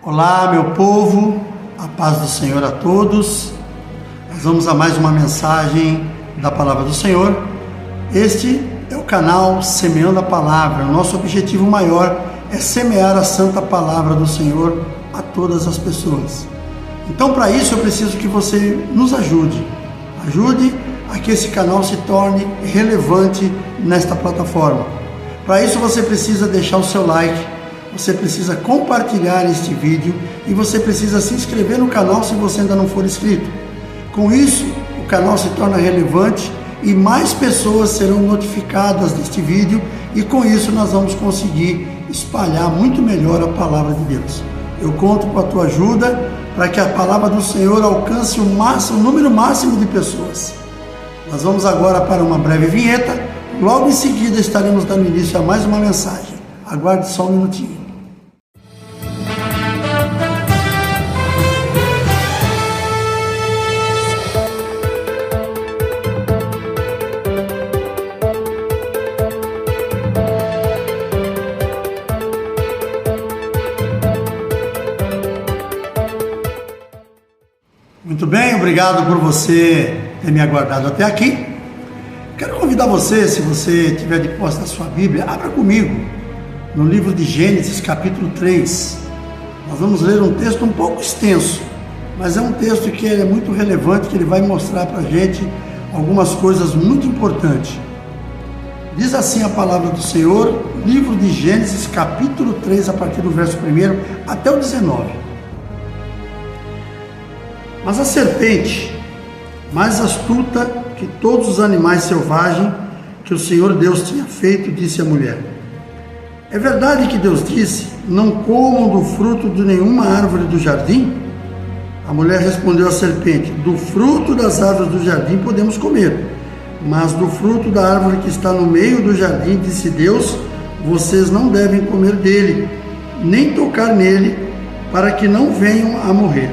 Olá, meu povo, a paz do Senhor a todos. Nós vamos a mais uma mensagem da Palavra do Senhor. Este é o canal Semeando a Palavra. O nosso objetivo maior é semear a santa Palavra do Senhor a todas as pessoas. Então, para isso, eu preciso que você nos ajude. Ajude a que esse canal se torne relevante nesta plataforma. Para isso, você precisa deixar o seu like. Você precisa compartilhar este vídeo e você precisa se inscrever no canal se você ainda não for inscrito. Com isso, o canal se torna relevante e mais pessoas serão notificadas deste vídeo e com isso nós vamos conseguir espalhar muito melhor a palavra de Deus. Eu conto com a tua ajuda para que a palavra do Senhor alcance o número máximo de pessoas. Nós vamos agora para uma breve vinheta, logo em seguida estaremos dando início a mais uma mensagem. Aguarde só um minutinho. Muito bem, obrigado por você ter me aguardado até aqui. Quero convidar você, se você tiver de posse da sua Bíblia, abra comigo no livro de Gênesis, capítulo 3. Nós vamos ler um texto um pouco extenso, mas é um texto que é muito relevante, que ele vai mostrar para a gente algumas coisas muito importantes. Diz assim a palavra do Senhor, livro de Gênesis, capítulo 3, a partir do verso 1 até o 19. Mas a serpente, mais astuta que todos os animais selvagens que o Senhor Deus tinha feito, disse à mulher: é verdade que Deus disse, não comam do fruto de nenhuma árvore do jardim? A mulher respondeu à serpente: do fruto das árvores do jardim podemos comer, mas do fruto da árvore que está no meio do jardim, disse Deus, vocês não devem comer dele, nem tocar nele, para que não venham a morrer.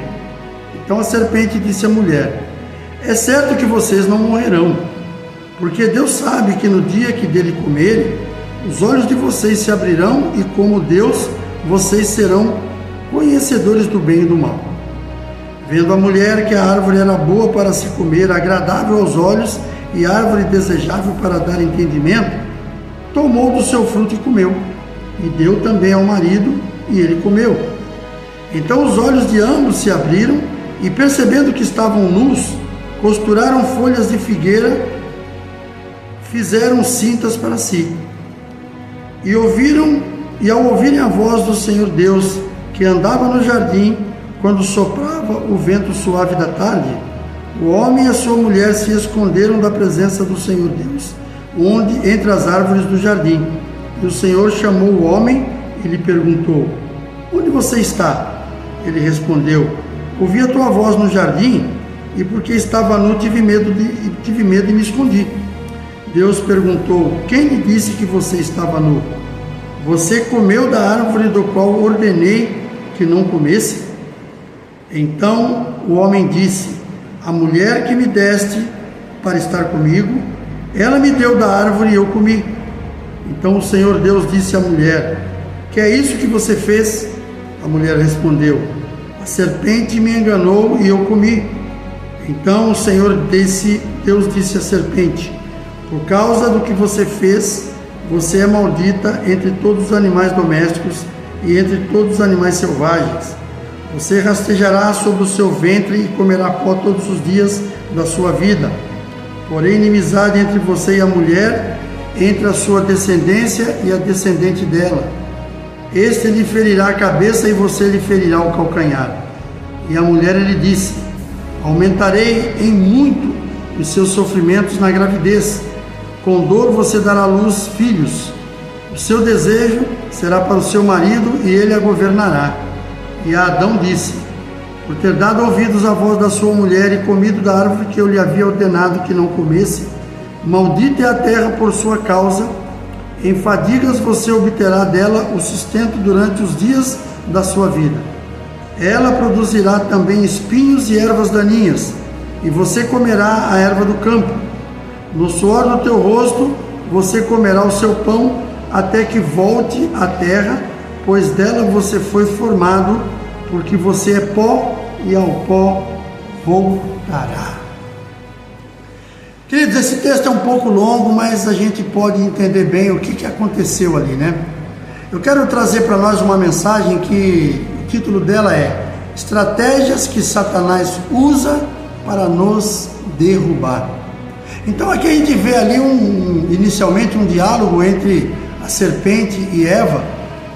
Então a serpente disse à mulher: é certo que vocês não morrerão, porque Deus sabe que no dia que dele comerem, os olhos de vocês se abrirão e, como Deus, vocês serão conhecedores do bem e do mal. Vendo a mulher que a árvore era boa para se comer, agradável aos olhos e árvore desejável para dar entendimento, tomou do seu fruto e comeu, e deu também ao marido, e ele comeu. Então os olhos de ambos se abriram, e percebendo que estavam nus, costuraram folhas de figueira, fizeram cintas para si. E ao ouvirem a voz do Senhor Deus, que andava no jardim, quando soprava o vento suave da tarde, o homem e a sua mulher se esconderam da presença do Senhor Deus, entre as árvores do jardim. E o Senhor chamou o homem e lhe perguntou: onde você está? Ele respondeu: ouvi a tua voz no jardim, e porque estava nu tive medo e me escondi. Deus perguntou: quem lhe disse que você estava nu? Você comeu da árvore do qual ordenei que não comesse? Então o homem disse: a mulher que me deste para estar comigo, ela me deu da árvore e eu comi. Então o Senhor Deus disse à mulher: que é isso que você fez? A mulher respondeu: a serpente me enganou e eu comi. Então o Senhor Deus disse à serpente: por causa do que você fez, você é maldita entre todos os animais domésticos e entre todos os animais selvagens. Você rastejará sobre o seu ventre e comerá pó todos os dias da sua vida. Porém, inimizade entre você e a mulher, entre a sua descendência e a descendente dela. Este lhe ferirá a cabeça e você lhe ferirá o calcanhar. E a mulher lhe disse: aumentarei em muito os seus sofrimentos na gravidez. Com dor você dará à luz filhos. O seu desejo será para o seu marido e ele a governará. E a Adão disse: por ter dado ouvidos à voz da sua mulher e comido da árvore que eu lhe havia ordenado que não comesse, maldita é a terra por sua causa. Em fadigas você obterá dela o sustento durante os dias da sua vida. Ela produzirá também espinhos e ervas daninhas, e você comerá a erva do campo. No suor do teu rosto você comerá o seu pão, até que volte à terra, pois dela você foi formado, porque você é pó e ao pó voltará. Queridos, esse texto é um pouco longo, mas a gente pode entender bem o que aconteceu ali, né? Eu quero trazer para nós uma mensagem que o título dela é Estratégias que Satanás usa para nos derrubar. Então aqui a gente vê ali inicialmente um diálogo entre a serpente e Eva,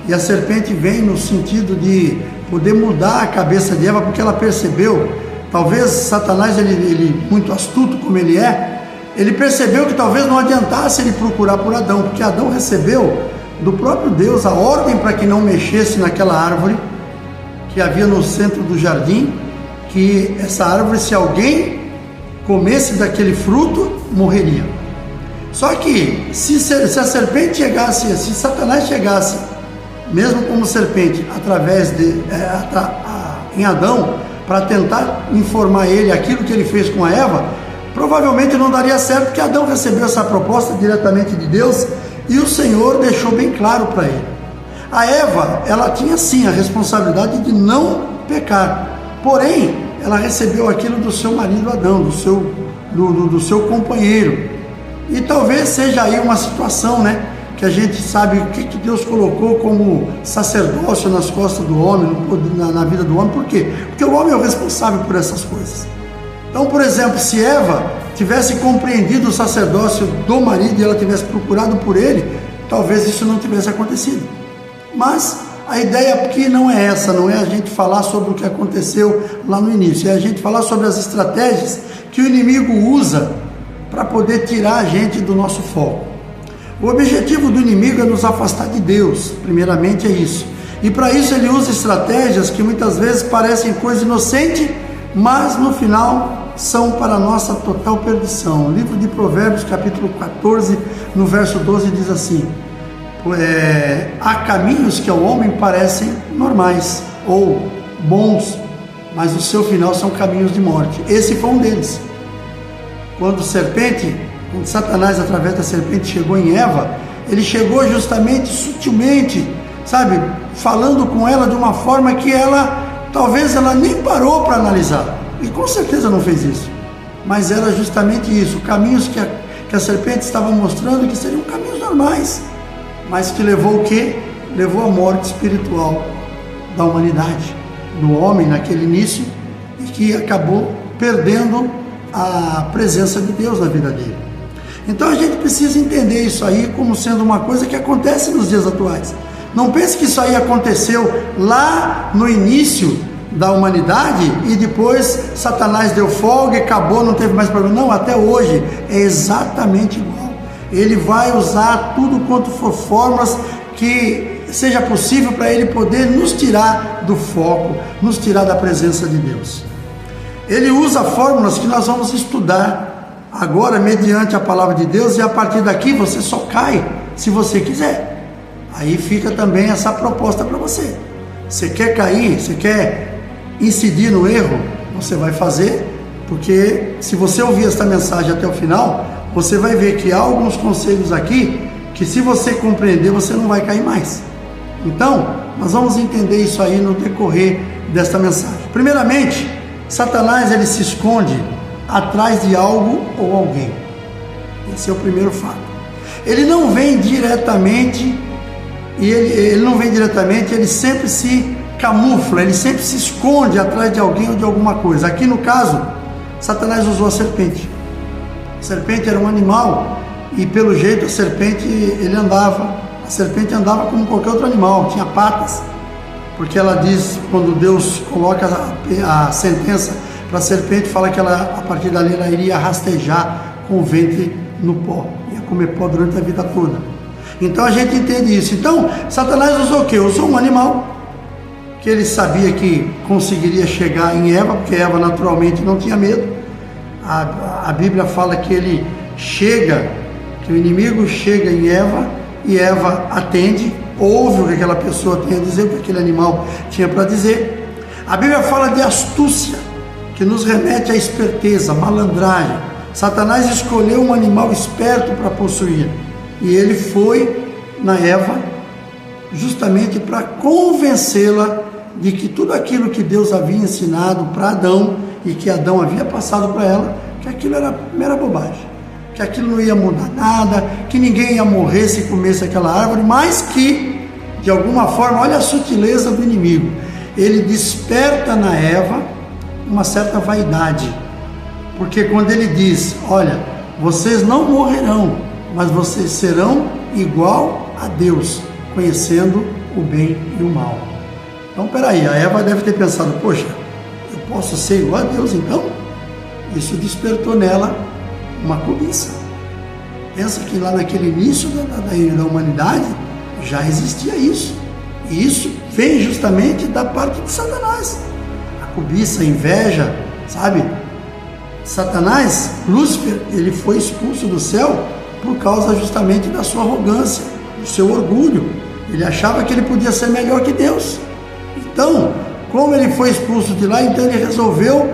e a serpente vem no sentido de poder mudar a cabeça de Eva, porque ela percebeu, talvez Satanás, ele muito astuto como ele é, ele percebeu que talvez não adiantasse ele procurar por Adão, porque Adão recebeu do próprio Deus a ordem para que não mexesse naquela árvore que havia no centro do jardim, que essa árvore, se alguém comesse daquele fruto, morreria. Só que se a serpente chegasse, se Satanás chegasse, mesmo como serpente, através em Adão, para tentar informar ele aquilo que ele fez com a Eva, provavelmente não daria certo, porque Adão recebeu essa proposta diretamente de Deus e o Senhor deixou bem claro para ele. A Eva, ela tinha sim a responsabilidade de não pecar, porém ela recebeu aquilo do seu marido Adão, do seu companheiro. E talvez seja aí uma situação, né, que a gente sabe o que Deus colocou como sacerdócio nas costas do homem, na vida do homem. Por quê? Porque o homem é o responsável por essas coisas. Então, por exemplo, se Eva tivesse compreendido o sacerdócio do marido e ela tivesse procurado por ele, talvez isso não tivesse acontecido. Mas a ideia aqui não é essa, não é a gente falar sobre o que aconteceu lá no início, é a gente falar sobre as estratégias que o inimigo usa para poder tirar a gente do nosso foco. O objetivo do inimigo é nos afastar de Deus, primeiramente é isso. E para isso ele usa estratégias que muitas vezes parecem coisa inocente, mas no final são para a nossa total perdição. O livro de Provérbios, capítulo 14, no verso 12, diz assim: há caminhos que ao homem parecem normais ou bons, mas o seu final são caminhos de morte. Esse foi um deles. Quando Satanás, através da serpente, chegou em Eva, ele chegou justamente, sutilmente, sabe, falando com ela de uma forma que talvez ela nem parou para analisar, e com certeza não fez isso, mas era justamente isso, caminhos que a serpente estava mostrando que seriam caminhos normais, mas que levou o quê? Levou à morte espiritual da humanidade, do homem naquele início, e que acabou perdendo a presença de Deus na vida dele. Então a gente precisa entender isso aí como sendo uma coisa que acontece nos dias atuais. Não pense que isso aí aconteceu lá no início da humanidade e depois Satanás deu folga e acabou, não teve mais problema. Não, até hoje é exatamente igual. Ele vai usar tudo quanto for formas que seja possível para ele poder nos tirar do foco, nos tirar da presença de Deus. Ele usa fórmulas que nós vamos estudar agora mediante a palavra de Deus, e a partir daqui você só cai se você quiser. Aí fica também essa proposta para você. Você quer cair, você quer incidir no erro, você vai fazer, porque se você ouvir esta mensagem até o final, você vai ver que há alguns conselhos aqui que, se você compreender, você não vai cair mais. Então, nós vamos entender isso aí no decorrer desta mensagem. Primeiramente, Satanás, ele se esconde atrás de algo ou alguém. Esse é o primeiro fato. Ele não vem diretamente, ele sempre se camufla, ele sempre se esconde atrás de alguém ou de alguma coisa. Aqui no caso, Satanás usou a serpente. A serpente era um animal e, pelo jeito, a serpente andava como qualquer outro animal, tinha patas, porque ela diz, quando Deus coloca a sentença para a serpente, fala que ela, a partir dali, ela iria rastejar com o ventre no pó, ia comer pó durante a vida toda. Então a gente entende isso. Então Satanás usou o quê? Usou um animal que ele sabia que conseguiria chegar em Eva, porque Eva naturalmente não tinha medo. A Bíblia fala que que o inimigo chega em Eva e Eva atende, ouve o que aquela pessoa tem a dizer, o que aquele animal tinha para dizer. A Bíblia fala de astúcia, que nos remete à esperteza, malandragem. Satanás escolheu um animal esperto para possuir, e ele foi na Eva justamente para convencê-la de que tudo aquilo que Deus havia ensinado para Adão e que Adão havia passado para ela, que aquilo era mera bobagem, que aquilo não ia mudar nada, que ninguém ia morrer se comesse aquela árvore, mas que, de alguma forma, olha a sutileza do inimigo, ele desperta na Eva uma certa vaidade, porque quando ele diz, olha, vocês não morrerão, mas vocês serão igual a Deus, conhecendo o bem e o mal. Então, peraí, a Eva deve ter pensado, poxa, eu posso ser igual a Deus então? Isso despertou nela uma cobiça. Pensa que lá naquele início da humanidade já existia isso. E isso vem justamente da parte de Satanás. A cobiça, a inveja, sabe? Satanás, Lúcifer, ele foi expulso do céu por causa justamente da sua arrogância, do seu orgulho. Ele achava que ele podia ser melhor que Deus. Então, como ele foi expulso de lá, então ele resolveu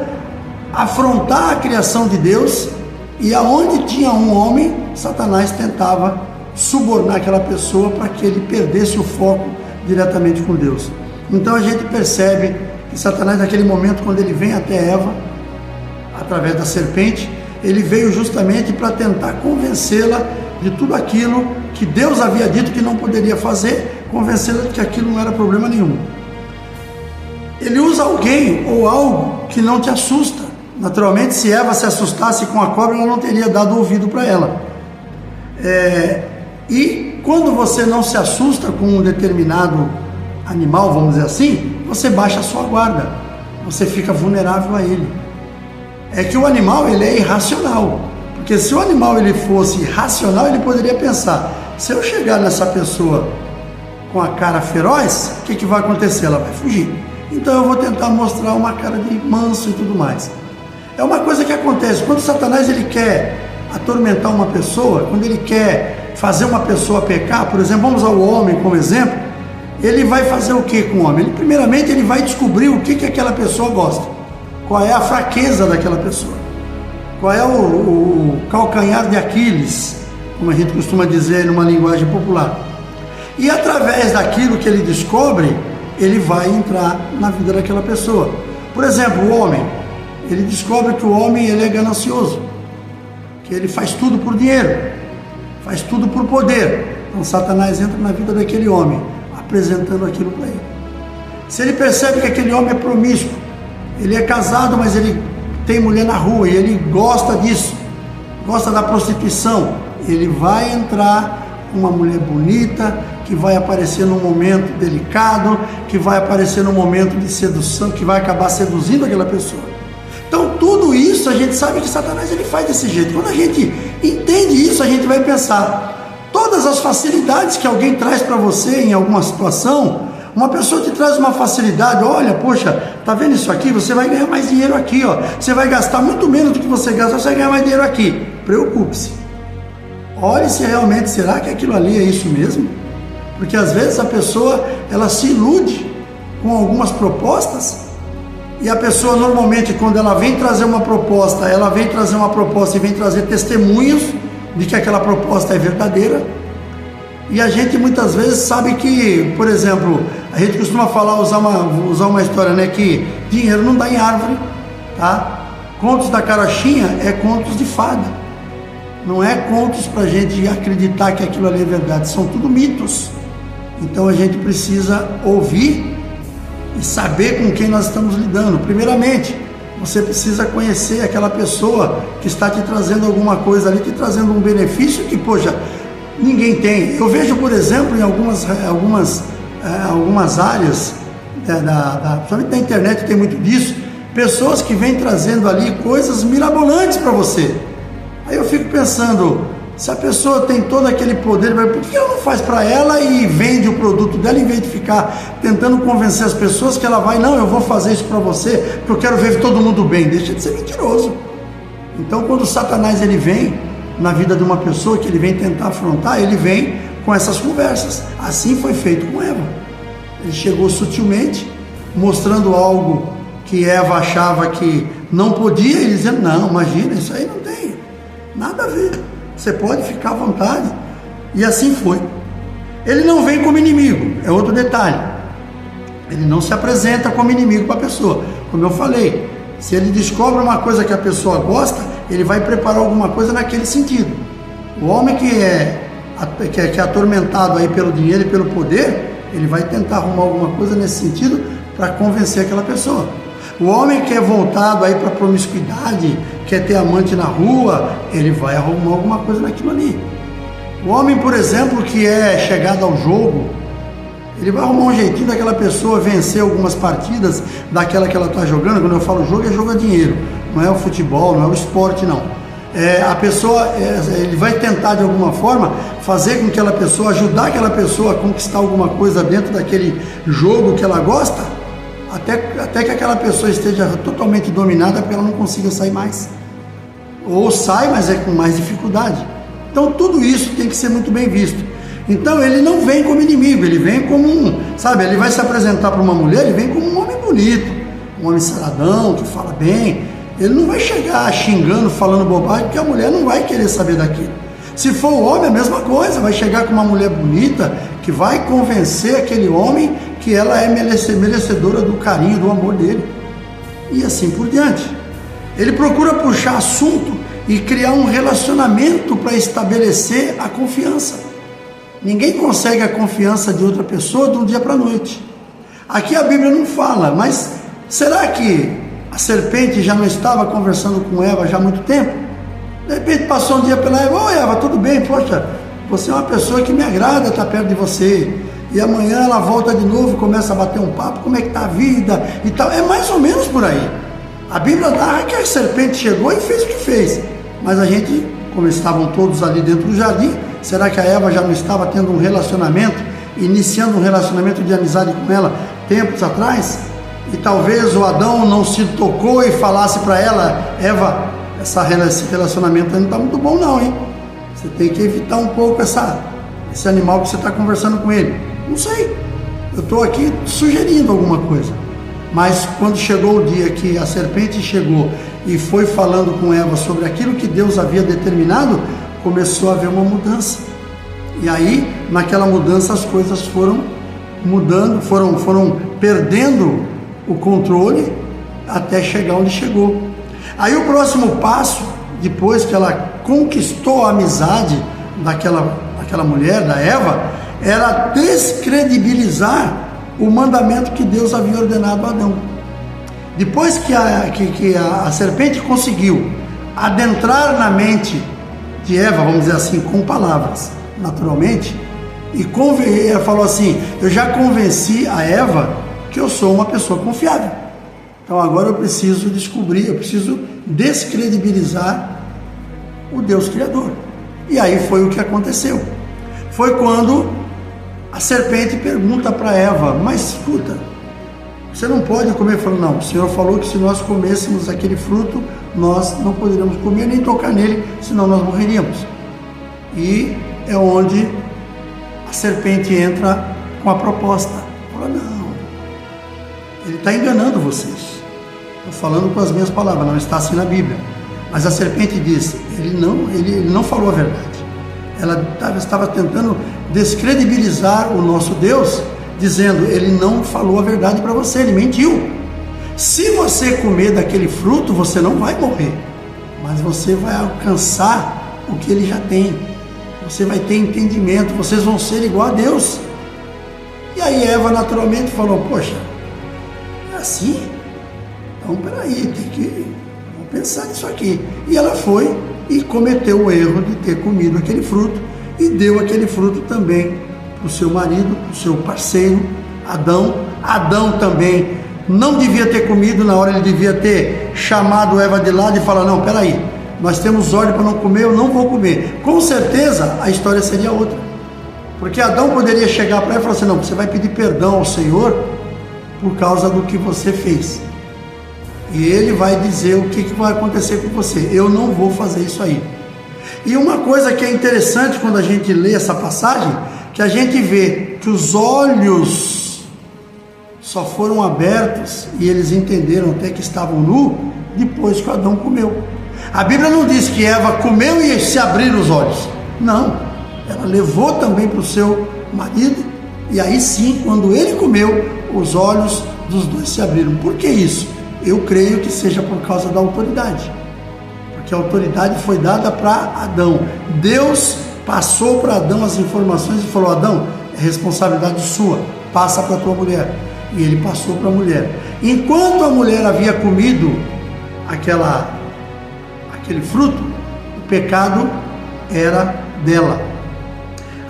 afrontar a criação de Deus, e aonde tinha um homem, Satanás tentava subornar aquela pessoa para que ele perdesse o foco diretamente com Deus. Então a gente percebe que Satanás, naquele momento, quando ele vem até Eva, através da serpente, ele veio justamente para tentar convencê-la de tudo aquilo que Deus havia dito que não poderia fazer, convencê-la de que aquilo não era problema nenhum. Ele usa alguém ou algo que não te assusta. Naturalmente, se Eva se assustasse com a cobra, ela não teria dado ouvido para ela. E quando você não se assusta com um determinado animal, vamos dizer assim, você baixa a sua guarda, você fica vulnerável a ele. É que o animal, ele é irracional, porque se o animal ele fosse racional, ele poderia pensar, se eu chegar nessa pessoa com a cara feroz, o que vai acontecer? Ela vai fugir. Então eu vou tentar mostrar uma cara de manso e tudo mais. É uma coisa que acontece, quando Satanás ele quer atormentar uma pessoa, quando ele quer fazer uma pessoa pecar, por exemplo, vamos usar o homem como exemplo, ele vai fazer o que com o homem? Primeiramente ele vai descobrir o que aquela pessoa gosta, qual é a fraqueza daquela pessoa, qual é o calcanhar de Aquiles, como a gente costuma dizer numa linguagem popular. E através daquilo que ele descobre, ele vai entrar na vida daquela pessoa. Por exemplo, o homem, ele descobre que o homem ele é ganancioso, que ele faz tudo por dinheiro, faz tudo por poder. Então Satanás entra na vida daquele homem, apresentando aquilo para ele. Se ele percebe que aquele homem é promíscuo, ele é casado, mas ele tem mulher na rua e ele gosta disso, gosta da prostituição, ele vai entrar com uma mulher bonita, que vai aparecer num momento delicado, que vai aparecer num momento de sedução, que vai acabar seduzindo aquela pessoa. Então tudo isso a gente sabe que Satanás ele faz desse jeito. Quando a gente entende isso, a gente vai pensar, todas as facilidades que alguém traz para você em alguma situação, uma pessoa te traz uma facilidade, olha, poxa, tá vendo isso aqui? Você vai ganhar mais dinheiro aqui, ó. Você vai gastar muito menos do que você gasta, você vai ganhar mais dinheiro aqui. Preocupe-se. Olhe se realmente, será que aquilo ali é isso mesmo? Porque às vezes a pessoa, ela se ilude com algumas propostas, e a pessoa normalmente, quando ela vem trazer uma proposta, e vem trazer testemunhos de que aquela proposta é verdadeira. E a gente muitas vezes sabe que, por exemplo, a gente costuma falar, usar uma história, né, que dinheiro não dá em árvore, tá? Contos da carochinha é contos de fada, não é contos para a gente acreditar que aquilo ali é verdade, são tudo mitos. Então a gente precisa ouvir e saber com quem nós estamos lidando. Primeiramente, você precisa conhecer aquela pessoa que está te trazendo alguma coisa ali, te trazendo um benefício que, poxa, ninguém tem. Eu vejo, por exemplo, em algumas áreas, principalmente na internet tem muito disso, pessoas que vêm trazendo ali coisas mirabolantes para você. Aí eu fico pensando, se a pessoa tem todo aquele poder, por que ela não faz para ela e vende o produto dela, em vez de ficar tentando convencer as pessoas que ela vai, não, eu vou fazer isso para você, porque eu quero ver todo mundo bem. Deixa de ser mentiroso. Então, quando Satanás ele vem na vida de uma pessoa, que ele vem tentar afrontar, ele vem com essas conversas. Assim foi feito com Eva. Ele chegou sutilmente, mostrando algo que Eva achava que não podia, e dizendo, não, imagina, isso aí não tem nada a ver. Você pode ficar à vontade. E assim foi. Ele não vem como inimigo, é outro detalhe. Ele não se apresenta como inimigo para a pessoa. Como eu falei, se ele descobre uma coisa que a pessoa gosta, ele vai preparar alguma coisa naquele sentido. O homem que é atormentado aí pelo dinheiro e pelo poder, ele vai tentar arrumar alguma coisa nesse sentido para convencer aquela pessoa. O homem que é voltado aí para a promiscuidade, quer ter amante na rua, ele vai arrumar alguma coisa naquilo ali. O homem, por exemplo, que é chegado ao jogo, ele vai arrumar um jeitinho daquela pessoa vencer algumas partidas daquela que ela está jogando. Quando eu falo jogo, é jogo a dinheiro, não é o futebol, não é o esporte, não. A pessoa, ele vai tentar de alguma forma fazer com que aquela pessoa, ajudar aquela pessoa a conquistar alguma coisa dentro daquele jogo que ela gosta, até que aquela pessoa esteja totalmente dominada, porque ela não consiga sair mais. Ou sai, mas é com mais dificuldade. Então tudo isso tem que ser muito bem visto. Então ele não vem como inimigo, ele vem como ele vai se apresentar para uma mulher, ele vem como um homem bonito, um homem saradão, que fala bem. Ele não vai chegar xingando, falando bobagem, porque a mulher não vai querer saber daquilo. Se for o homem, a mesma coisa, vai chegar com uma mulher bonita, que vai convencer aquele homem que ela é merecedora do carinho, do amor dele. E assim por diante. Ele procura puxar assunto e criar um relacionamento para estabelecer a confiança. Ninguém consegue a confiança de outra pessoa de um dia para a noite. Aqui a Bíblia não fala, mas será que a serpente já não estava conversando com Eva já há muito tempo? De repente passou um dia pela Eva: "Oi Eva, tudo bem? Poxa, você é uma pessoa que me agrada estar perto de você." E amanhã ela volta de novo, começa a bater um papo: "Como é que está a vida?" e tal. É mais ou menos por aí. A Bíblia narra que a serpente chegou e fez o que fez. Mas a gente, como estavam todos ali dentro do jardim, será que a Eva já não estava tendo um relacionamento, iniciando um relacionamento de amizade com ela tempos atrás? E talvez o Adão não se tocou e falasse para ela: "Eva, esse relacionamento não está muito bom não, hein? Você tem que evitar um pouco esse animal que você está conversando com ele." Não sei, eu estou aqui sugerindo alguma coisa. Mas quando chegou o dia que a serpente chegou e foi falando com Eva sobre aquilo que Deus havia determinado, começou a haver uma mudança. E aí, naquela mudança, as coisas foram mudando, foram perdendo o controle até chegar onde chegou. Aí o próximo passo, depois que ela conquistou a amizade daquela mulher, da Eva, era descredibilizar o mandamento que Deus havia ordenado a Adão. Depois que a serpente conseguiu adentrar na mente de Eva, vamos dizer assim, com palavras, naturalmente, e ela falou assim: "Eu já convenci a Eva que eu sou uma pessoa confiável. Então agora eu preciso descredibilizar o Deus Criador." E aí foi o que aconteceu. Foi quando a serpente pergunta para Eva: "Mas escuta, você não pode comer?" Falou: "Não, o Senhor falou que se nós comêssemos aquele fruto, nós não poderíamos comer nem tocar nele, senão nós morreríamos." E é onde a serpente entra com a proposta. Fala: "Não, ele está enganando vocês. Estou falando com as minhas palavras, não está assim na Bíblia." Mas a serpente diz: ele não falou a verdade. Ela estava tentando descredibilizar o nosso Deus, dizendo: "Ele não falou a verdade para você, ele mentiu. Se você comer daquele fruto, você não vai morrer, mas você vai alcançar o que ele já tem. Você vai ter entendimento, vocês vão ser igual a Deus." E aí Eva naturalmente falou: "Poxa, é assim? Então peraí, vamos pensar nisso aqui." E ela foi e cometeu o erro de ter comido aquele fruto e deu aquele fruto também para o seu marido, para o seu parceiro, Adão. Adão também não devia ter comido. Na hora ele devia ter chamado Eva de lado e falar: "Não, peraí, nós temos ordem para não comer, eu não vou comer." Com certeza a história seria outra, porque Adão poderia chegar para ela e falar assim: "Não, você vai pedir perdão ao Senhor por causa do que você fez, e ele vai dizer o que vai acontecer com você. Eu não vou fazer isso aí." E uma coisa que é interessante quando a gente lê essa passagem, que a gente vê que os olhos só foram abertos e eles entenderam até que estavam nus depois que Adão comeu. A Bíblia não diz que Eva comeu e se abriram os olhos. Não, ela levou também para o seu marido, e aí sim, quando ele comeu, os olhos dos dois se abriram. Por que isso? Eu creio que seja por causa da autoridade. Porque a autoridade foi dada para Adão. Deus passou para Adão as informações e falou: Adão, é responsabilidade sua, passa para a tua mulher. E ele passou para a mulher. Enquanto a mulher havia comido aquele fruto, o pecado era dela.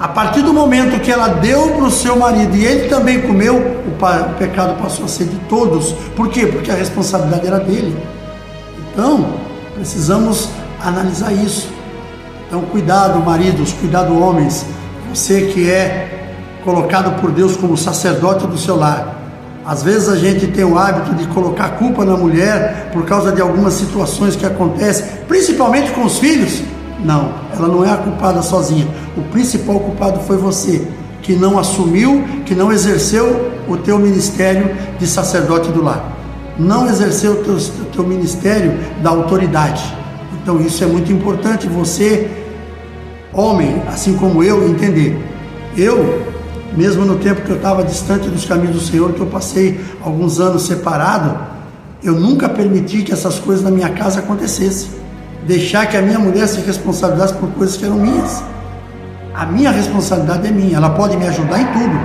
A partir do momento que ela deu para o seu marido e ele também comeu, o pecado passou a ser de todos. Por quê? Porque a responsabilidade era dele. Então, precisamos analisar isso. Então, cuidado, maridos, cuidado, homens. Você que é colocado por Deus como sacerdote do seu lar. Às vezes a gente tem o hábito de colocar a culpa na mulher por causa de algumas situações que acontecem, principalmente com os filhos. Não, ela não é a culpada sozinha. O principal culpado foi você, que não assumiu, que não exerceu o teu ministério de sacerdote do lar. Não exerceu o teu ministério da autoridade. Então isso é muito importante você, homem, assim como eu, entender. Eu, mesmo no tempo que eu estava distante dos caminhos do Senhor, que eu passei alguns anos separado, eu nunca permiti que essas coisas na minha casa acontecessem. Deixar que a minha mulher se responsabilizasse por coisas que eram minhas. A minha responsabilidade é minha. Ela pode me ajudar em tudo.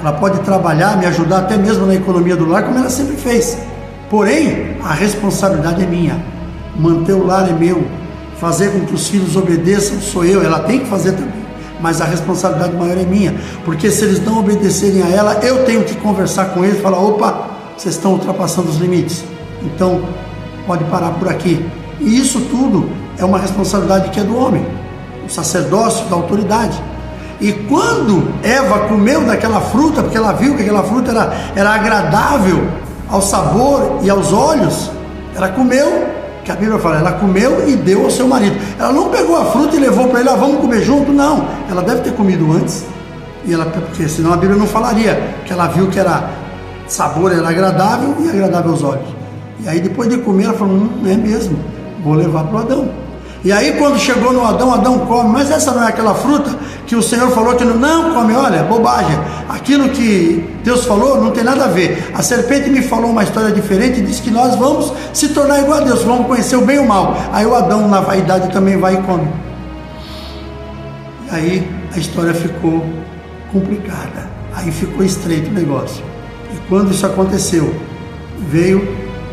Ela pode trabalhar, me ajudar até mesmo na economia do lar, como ela sempre fez. Porém, a responsabilidade é minha. Manter o lar é meu. Fazer com que os filhos obedeçam sou eu. Ela tem que fazer também. Mas a responsabilidade maior é minha. Porque se eles não obedecerem a ela, eu tenho que conversar com eles e falar: opa, vocês estão ultrapassando os limites. Então, pode parar por aqui. E isso tudo é uma responsabilidade que é do homem, o sacerdócio da autoridade. E quando Eva comeu daquela fruta, porque ela viu que aquela fruta era agradável ao sabor e aos olhos, ela comeu, que a Bíblia fala, ela comeu e deu ao seu marido. Ela não pegou a fruta e levou para ele: vamos comer junto. Não, ela deve ter comido antes, porque senão a Bíblia não falaria que ela viu que sabor era agradável e agradável aos olhos. E aí depois de comer ela falou: não é mesmo, vou levar para o Adão. E aí quando chegou no Adão, Adão come. Mas essa não é aquela fruta que o Senhor falou que não come? Olha, bobagem. Aquilo que Deus falou não tem nada a ver. A serpente me falou uma história diferente e disse que nós vamos se tornar igual a Deus, vamos conhecer o bem e o mal. Aí o Adão, na vaidade, também vai e come. E aí a história ficou complicada. Aí ficou estreito o negócio. E quando isso aconteceu, veio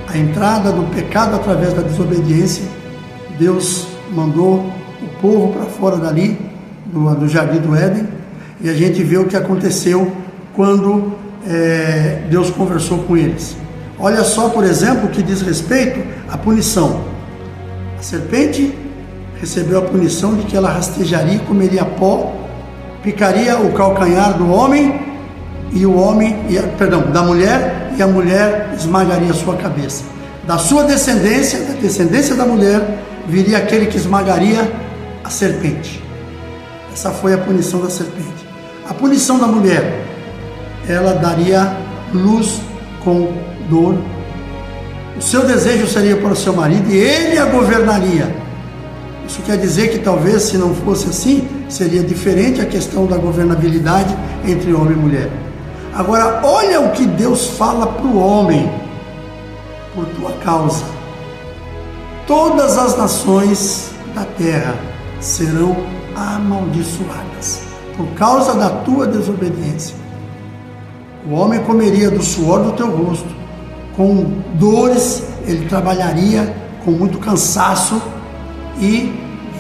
a entrada do pecado através da desobediência. Deus mandou o povo para fora dali, do jardim do Éden, e a gente vê o que aconteceu quando Deus conversou com eles. Olha só, por exemplo, o que diz respeito à punição. A serpente recebeu a punição de que ela rastejaria e comeria pó, picaria o calcanhar do homem, da mulher, e a mulher esmagaria a sua cabeça. Da sua descendência, da descendência da mulher, viria aquele que esmagaria a serpente. Essa foi a punição da serpente. A punição da mulher, ela daria luz com dor. O seu desejo seria para o seu marido e ele a governaria. Isso quer dizer que talvez, se não fosse assim, seria diferente a questão da governabilidade entre homem e mulher. Agora, olha o que Deus fala para o homem: por tua causa, todas as nações da terra serão amaldiçoadas, por causa da tua desobediência. O homem comeria do suor do teu rosto, com dores, ele trabalharia com muito cansaço e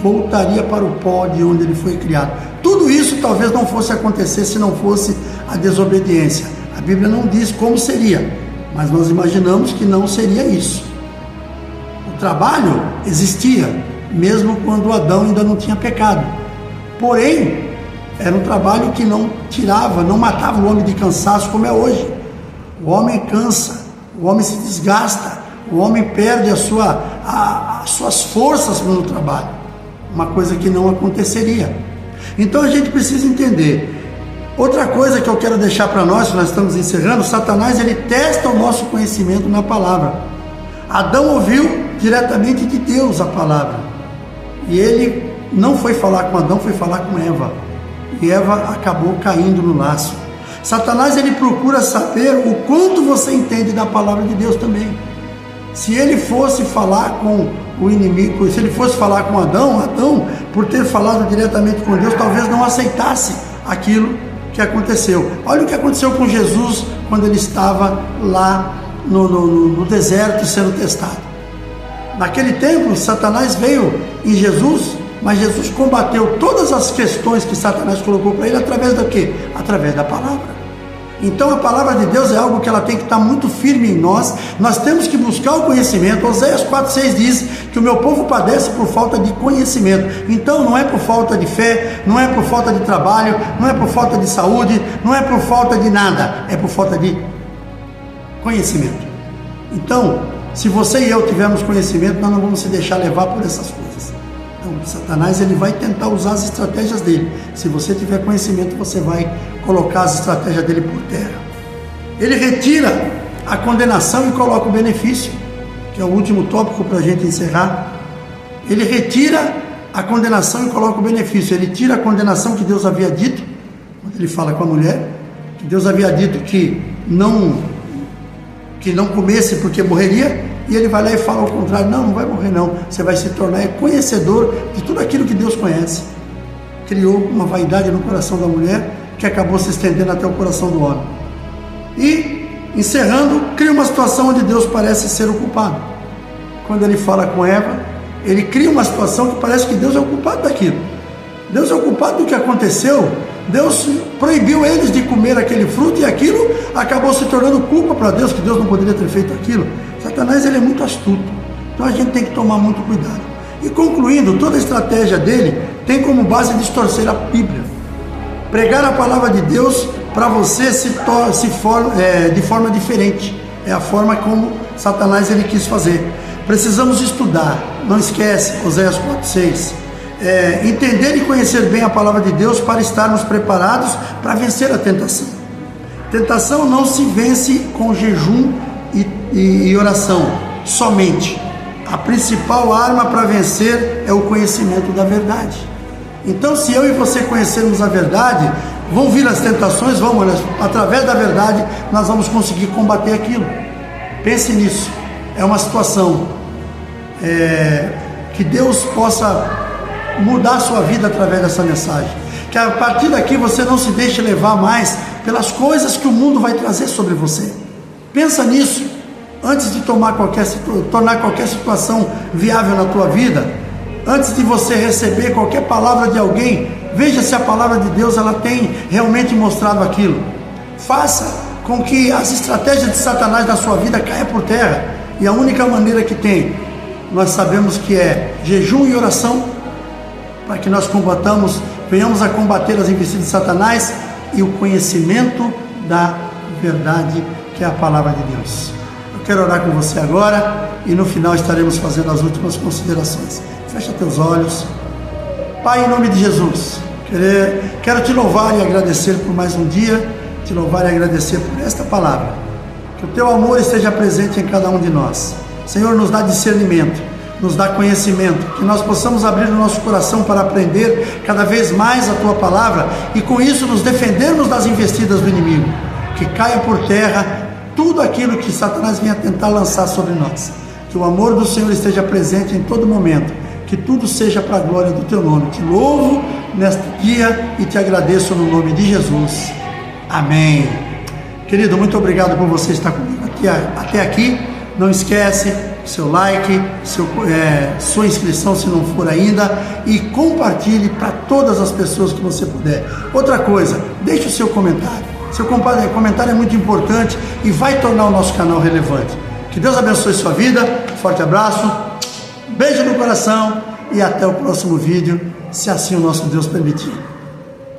voltaria para o pó de onde ele foi criado. Tudo isso talvez não fosse acontecer se não fosse a desobediência. A Bíblia não diz como seria, mas nós imaginamos que não seria isso. O trabalho existia, mesmo quando Adão ainda não tinha pecado. Porém, era um trabalho que não tirava, não matava o homem de cansaço como é hoje. O homem cansa, o homem se desgasta, o homem perde as suas forças no trabalho. Uma coisa que não aconteceria. Então a gente precisa entender. Outra coisa que eu quero deixar para nós estamos encerrando: Satanás, ele testa o nosso conhecimento na palavra. Adão ouviu diretamente de Deus a palavra. E ele não foi falar com Adão, foi falar com Eva. E Eva acabou caindo no laço. Satanás, ele procura saber o quanto você entende da palavra de Deus também. Se ele fosse falar com o inimigo, se ele fosse falar com Adão, por ter falado diretamente com Deus, talvez não aceitasse aquilo que aconteceu. Olha o que aconteceu com Jesus quando ele estava lá no deserto sendo testado. Naquele tempo, Satanás veio em Jesus, mas Jesus combateu todas as questões que Satanás colocou para ele através do quê? Através da palavra. Então a palavra de Deus é algo que ela tem que estar muito firme em nós. Nós temos que buscar o conhecimento. Oséias 4,6 diz que o meu povo padece por falta de conhecimento. Então não é por falta de fé, não é por falta de trabalho, não é por falta de saúde, não é por falta de nada, é por falta de conhecimento. Então, se você e eu tivermos conhecimento, nós não vamos se deixar levar por essas coisas. Então, Satanás, ele vai tentar usar as estratégias dele. Se você tiver conhecimento, você vai colocar as estratégias dele por terra. Ele retira a condenação e coloca o benefício, que é o último tópico para a gente encerrar. Ele retira a condenação e coloca o benefício. Ele tira a condenação que Deus havia dito, quando ele fala com a mulher, que Deus havia dito que não comesse porque morreria, e ele vai lá e fala ao contrário: não vai morrer não, você vai se tornar conhecedor de tudo aquilo que Deus conhece. Criou uma vaidade no coração da mulher, que acabou se estendendo até o coração do homem. E, encerrando, cria uma situação onde Deus parece ser o culpado. Quando ele fala com Eva, ele cria uma situação que parece que Deus é o culpado daquilo. Deus é o culpado do que aconteceu. Deus proibiu eles de comer aquele fruto, e aquilo acabou se tornando culpa para Deus, que Deus não poderia ter feito aquilo. Satanás, ele é muito astuto, então a gente tem que tomar muito cuidado. E concluindo, toda a estratégia dele tem como base distorcer a Bíblia, pregar a palavra de Deus para você de forma diferente. É a forma como Satanás, ele quis fazer. Precisamos estudar, não esquece, Oséias 4,6. Entender e conhecer bem a palavra de Deus para estarmos preparados para vencer a tentação. Tentação não se vence com jejum e oração somente. A principal arma para vencer é o conhecimento da verdade. Então, se eu e você conhecermos a verdade, vão vir as tentações, através da verdade nós vamos conseguir combater aquilo. Pense nisso. É uma situação que Deus possa mudar a sua vida através dessa mensagem, que a partir daqui você não se deixe levar mais pelas coisas que o mundo vai trazer sobre você. Pensa nisso antes de tornar qualquer situação viável na tua vida. Antes de você receber qualquer palavra de alguém, veja se a palavra de Deus ela tem realmente mostrado aquilo. Faça com que as estratégias de Satanás na sua vida caiam por terra, e a única maneira que tem, nós sabemos que é jejum e oração, para que nós venhamos a combater as investidas de Satanás, e o conhecimento da verdade, que é a palavra de Deus. Eu quero orar com você agora, e no final estaremos fazendo as últimas considerações. Fecha teus olhos. Pai, em nome de Jesus, quero te louvar e agradecer por mais um dia, te louvar e agradecer por esta palavra. Que o teu amor esteja presente em cada um de nós. Senhor, nos dá discernimento, nos dá conhecimento, que nós possamos abrir o nosso coração para aprender cada vez mais a tua palavra, e com isso nos defendermos das investidas do inimigo. Que caia por terra tudo aquilo que Satanás venha tentar lançar sobre nós. Que o amor do Senhor esteja presente em todo momento, que tudo seja para a glória do teu nome. Te louvo neste dia e te agradeço no nome de Jesus. Amém. Querido, muito obrigado por você estar comigo até aqui. Não esquece seu like, sua inscrição se não for ainda, e compartilhe para todas as pessoas que você puder. Outra coisa, deixe o seu comentário. Seu comentário é muito importante e vai tornar o nosso canal relevante. Que Deus abençoe sua vida. Forte abraço, beijo no coração e até o próximo vídeo, se assim o nosso Deus permitir.